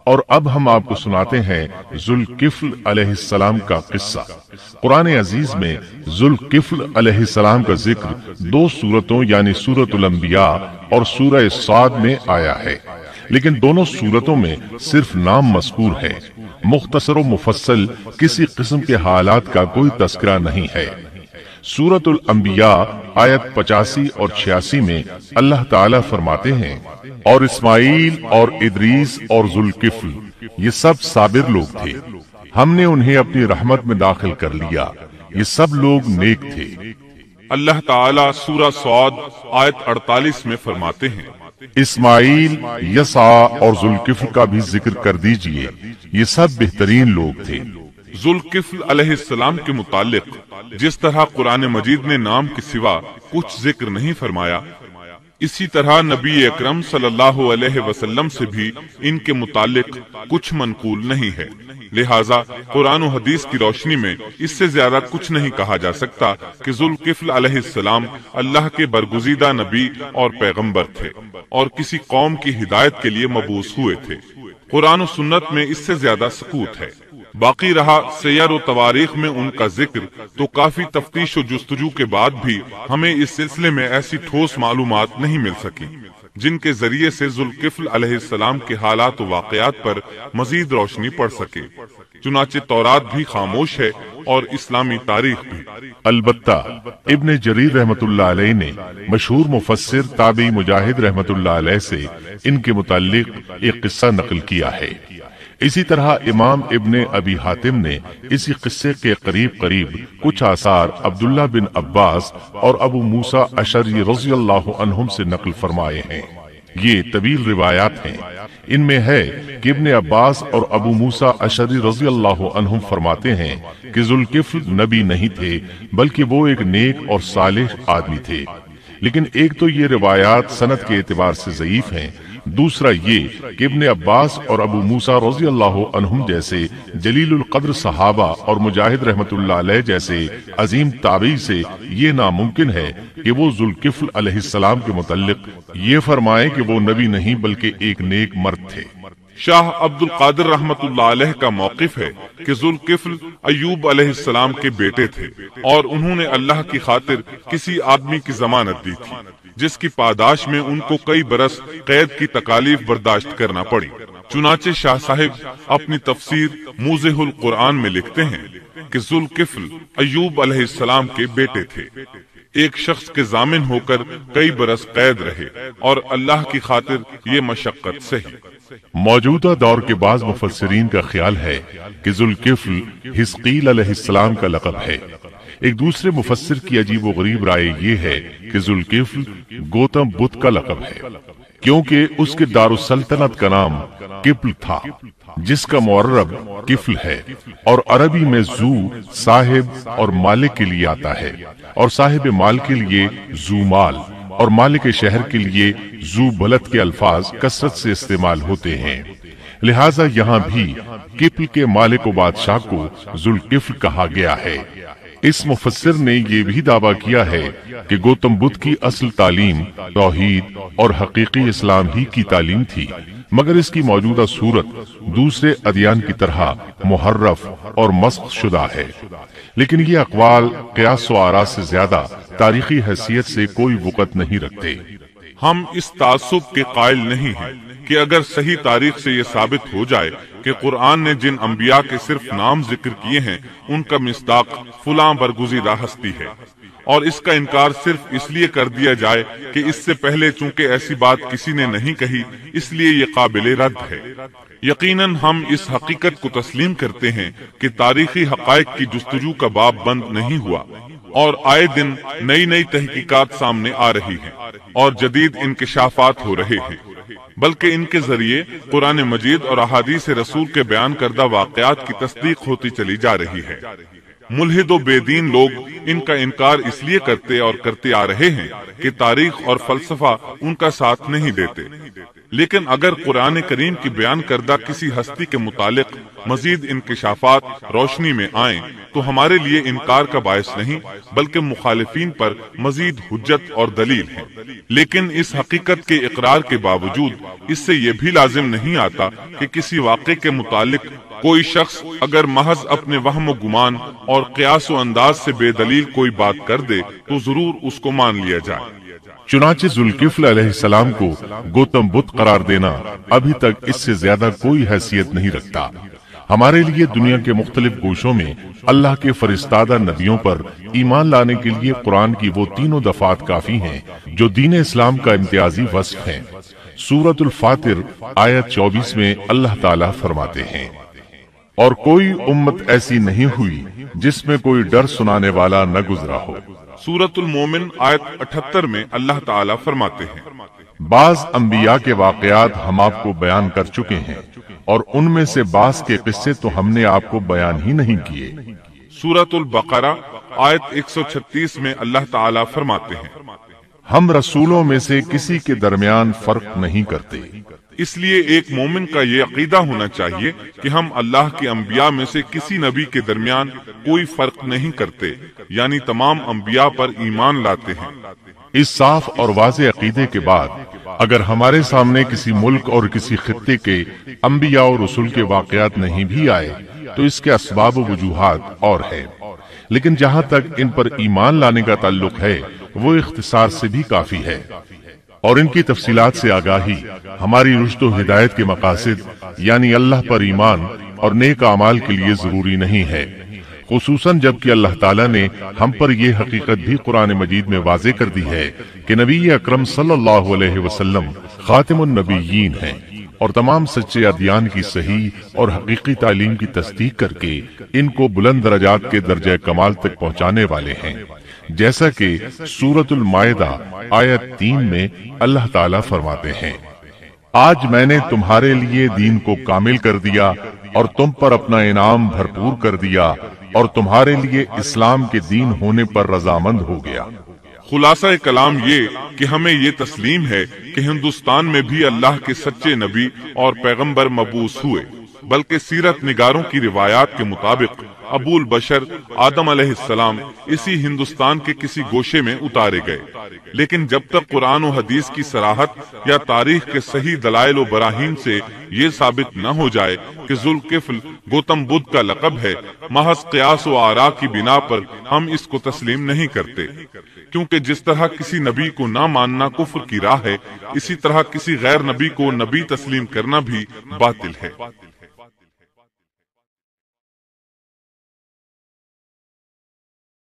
اور اب ہم آپ کو سناتے ہیں ذوالکفل علیہ السلام کا قصہ۔ قرآن عزیز میں ذوالکفل علیہ السلام کا ذکر 2 سورتوں یعنی سورۃ الانبیاء اور سورہ صاد میں آیا ہے، لیکن دونوں سورتوں میں صرف نام مذکور ہے، مختصر و مفصل کسی قسم کے حالات کا کوئی تذکرہ نہیں ہے۔ سورۃ الانبیاء آیت 85 اور 86 میں اللہ تعالیٰ فرماتے ہیں، اور اسماعیل اور ادریس اور ذوالکفل یہ سب صابر لوگ تھے، ہم نے انہیں اپنی رحمت میں داخل کر لیا، یہ سب لوگ نیک تھے۔ اللہ تعالیٰ سورہ صاد آیت 48 میں فرماتے ہیں، اسماعیل، یسع اور ذوالکفل کا بھی ذکر کر دیجئے، یہ سب بہترین لوگ تھے۔ ذوالکفل علیہ السلام کے متعلق جس طرح قرآن مجید نے نام کے سوا کچھ ذکر نہیں فرمایا، اسی طرح نبی اکرم صلی اللہ علیہ وسلم سے بھی ان کے متعلق کچھ منقول نہیں ہے، لہٰذا قرآن و حدیث کی روشنی میں اس سے زیادہ کچھ نہیں کہا جا سکتا کہ ذوالکفل علیہ السلام اللہ کے برگزیدہ نبی اور پیغمبر تھے اور کسی قوم کی ہدایت کے لیے مبعوث ہوئے تھے۔ قرآن و سنت میں اس سے زیادہ سکوت ہے۔ باقی رہا سیر و تواریخ میں ان کا ذکر، تو کافی تفتیش و جستجو کے بعد بھی ہمیں اس سلسلے میں ایسی ٹھوس معلومات نہیں مل سکی جن کے ذریعے سے ذوالکفل علیہ السلام کے حالات و واقعات پر مزید روشنی پڑ سکے، چنانچہ تورات بھی خاموش ہے اور اسلامی تاریخ بھی۔ البتہ ابن جریر رحمت اللہ علیہ نے مشہور مفسر تابعی مجاہد رحمت اللہ علیہ سے ان کے متعلق ایک قصہ نقل کیا ہے۔ اسی طرح امام ابن ابی حاتم نے اسی قصے کے قریب کچھ آثار عبداللہ بن عباس اور ابو موسیٰ اشعری رضی اللہ عنہم سے نقل فرمائے ہیں۔ یہ طویل روایات ہیں۔ ان میں ہے کہ ابن عباس اور ابو موسیٰ اشعری رضی اللہ عنہم فرماتے ہیں کہ ذوالکفل نبی نہیں تھے، بلکہ وہ ایک نیک اور صالح آدمی تھے، لیکن ایک تو یہ روایات سند کے اعتبار سے ضعیف ہیں، دوسرا یہ کہ ابن عباس اور ابو موسیٰ رضی اللہ عنہم جیسے جلیل القدر صحابہ اور مجاہد رحمت اللہ علیہ جیسے عظیم تابعی سے یہ ناممکن ہے کہ وہ ذوالکفل علیہ السلام کے متعلق یہ فرمائیں کہ وہ نبی نہیں بلکہ ایک نیک مرد تھے۔ شاہ عبد القادر رحمت اللہ علیہ کا موقف ہے کہ ذوالکفل ایوب علیہ السلام کے بیٹے تھے اور انہوں نے اللہ کی خاطر کسی آدمی کی ضمانت دی تھی، جس کی پاداش میں ان کو کئی برس قید کی تکالیف برداشت کرنا پڑی۔ چنانچہ شاہ صاحب اپنی تفسیر موضح القرآن میں لکھتے ہیں کہ ذوالکفل ایوب علیہ السلام کے بیٹے تھے، ایک شخص کے ضامن ہو کر کئی برس قید رہے اور اللہ کی خاطر یہ مشقت سہی۔ موجودہ دور کے بعض مفسرین کا خیال ہے کہ ذوالکفل حزقیل علیہ السلام کا لقب ہے۔ ایک دوسرے مفسر کی عجیب و غریب رائے یہ ہے کہ ذوالکفل گوتم بدھ کا لقب ہے، کیونکہ اس کے دارالسلطنت کا نام کفل تھا، جس کا معرب کفل ہے، اور عربی میں ذو صاحب اور مالک کے لیے آتا ہے، اور صاحب مال کے لیے ذو مال اور مالک شہر کے لیے ذو بلد کے الفاظ کثرت سے استعمال ہوتے ہیں، لہٰذا یہاں بھی کفل کے مالک و بادشاہ کو ذوالکفل کہا گیا ہے۔ اس مفسر نے یہ بھی دعویٰ کیا ہے کہ گوتم بدھ کی اصل تعلیم توحید اور حقیقی اسلام ہی کی تعلیم تھی، مگر اس کی موجودہ صورت دوسرے ادیان کی طرح محرف اور مسخ شدہ ہے، لیکن یہ اقوال قیاس و آراء سے زیادہ تاریخی حیثیت سے کوئی وقت نہیں رکھتے۔ ہم اس تعصب کے قائل نہیں ہیں کہ اگر صحیح تاریخ سے یہ ثابت ہو جائے کہ قرآن نے جن انبیاء کے صرف نام ذکر کیے ہیں ان کا مصداق فلاں برگزیدہ ہستی ہے، اور اس کا انکار صرف اس لیے کر دیا جائے کہ اس سے پہلے چونکہ ایسی بات کسی نے نہیں کہی اس لیے یہ قابل رد ہے۔ یقیناً ہم اس حقیقت کو تسلیم کرتے ہیں کہ تاریخی حقائق کی جستجو کا باب بند نہیں ہوا، اور آئے دن نئی تحقیقات سامنے آ رہی ہیں اور جدید انکشافات ہو رہے ہیں، بلکہ ان کے ذریعے قرآن مجید اور احادیث رسول کے بیان کردہ واقعات کی تصدیق ہوتی چلی جا رہی ہے۔ ملحد و بے دین لوگ ان کا انکار اس لیے کرتے اور کرتے آ رہے ہیں کہ تاریخ اور فلسفہ ان کا ساتھ نہیں دیتے، لیکن اگر قرآن کریم کی بیان کردہ کسی ہستی کے متعلق مزید انکشافات روشنی میں آئیں تو ہمارے لیے انکار کا باعث نہیں بلکہ مخالفین پر مزید حجت اور دلیل ہے۔ لیکن اس حقیقت کے اقرار کے باوجود اس سے یہ بھی لازم نہیں آتا کہ کسی واقعے کے متعلق کوئی شخص اگر محض اپنے وہم و گمان اور قیاس و انداز سے بے دلیل کوئی بات کر دے تو ضرور اس کو مان لیا جائے۔ چنانچہ ذوالکفل علیہ السلام کو گوتم بدھ قرار دینا ابھی تک اس سے زیادہ کوئی حیثیت نہیں رکھتا۔ ہمارے لیے دنیا کے مختلف گوشوں میں اللہ کے فرستادہ نبیوں پر ایمان لانے کے لیے قرآن کی وہ تینوں دفعات کافی ہیں جو دین اسلام کا امتیازی وصف ہیں۔ سورۃ الفاتر آیت 24 میں اللہ تعالیٰ فرماتے ہیں، اور کوئی امت ایسی نہیں ہوئی جس میں کوئی ڈر سنانے والا نہ گزرا ہو۔ سورۃ المومن آیت 78 میں اللہ تعالیٰ فرماتے ہیں، بعض انبیاء کے واقعات ہم آپ کو بیان کر چکے ہیں اور ان میں سے بعض کے قصے تو ہم نے آپ کو بیان ہی نہیں کیے۔ سورۃ البقرہ آیت 136 میں اللہ تعالیٰ فرماتے ہیں، ہم رسولوں میں سے کسی کے درمیان فرق نہیں کرتے۔ اس لیے ایک مومن کا یہ عقیدہ ہونا چاہیے کہ ہم اللہ کے انبیاء میں سے کسی نبی کے درمیان کوئی فرق نہیں کرتے، یعنی تمام انبیاء پر ایمان لاتے ہیں۔ اس صاف اور واضح عقیدے کے بعد اگر ہمارے سامنے کسی ملک اور کسی خطے کے انبیاء اور رسول کے واقعات نہیں بھی آئے تو اس کے اسباب و وجوہات اور ہے، لیکن جہاں تک ان پر ایمان لانے کا تعلق ہے وہ اختصار سے بھی کافی ہے، اور ان کی تفصیلات سے آگاہی ہماری رشد و ہدایت کے مقاصد یعنی اللہ پر ایمان اور نیک اعمال کے لیے ضروری نہیں ہے، خصوصاً جبکہ اللہ تعالیٰ نے ہم پر یہ حقیقت بھی قرآن مجید میں واضح کر دی ہے کہ نبی اکرم صلی اللہ علیہ وسلم خاتم النبیین ہیں اور تمام سچے ادیان کی صحیح اور حقیقی تعلیم کی تصدیق کر کے ان کو بلند درجات کے درجہ کمال تک پہنچانے والے ہیں، جیسا کہ سورۃ المائدہ آیت 3 میں اللہ تعالیٰ فرماتے ہیں، آج میں نے تمہارے لیے دین کو کامل کر دیا اور تم پر اپنا انعام بھرپور کر دیا اور تمہارے لیے اسلام کے دین ہونے پر رضامند ہو گیا۔ خلاصہ کلام یہ کہ ہمیں یہ تسلیم ہے کہ ہندوستان میں بھی اللہ کے سچے نبی اور پیغمبر مبعوث ہوئے، بلکہ سیرت نگاروں کی روایات کے مطابق ابو البشر آدم علیہ السلام اسی ہندوستان کے کسی گوشے میں اتارے گئے، لیکن جب تک قرآن و حدیث کی صراحت یا تاریخ کے صحیح دلائل و براہین سے یہ ثابت نہ ہو جائے کہ ذوالکفل گوتم بدھ کا لقب ہے، محض قیاس و آراء کی بنا پر ہم اس کو تسلیم نہیں کرتے، کیونکہ جس طرح کسی نبی کو نہ ماننا کفر کی راہ ہے، اسی طرح کسی غیر نبی کو نبی تسلیم کرنا بھی باطل ہے۔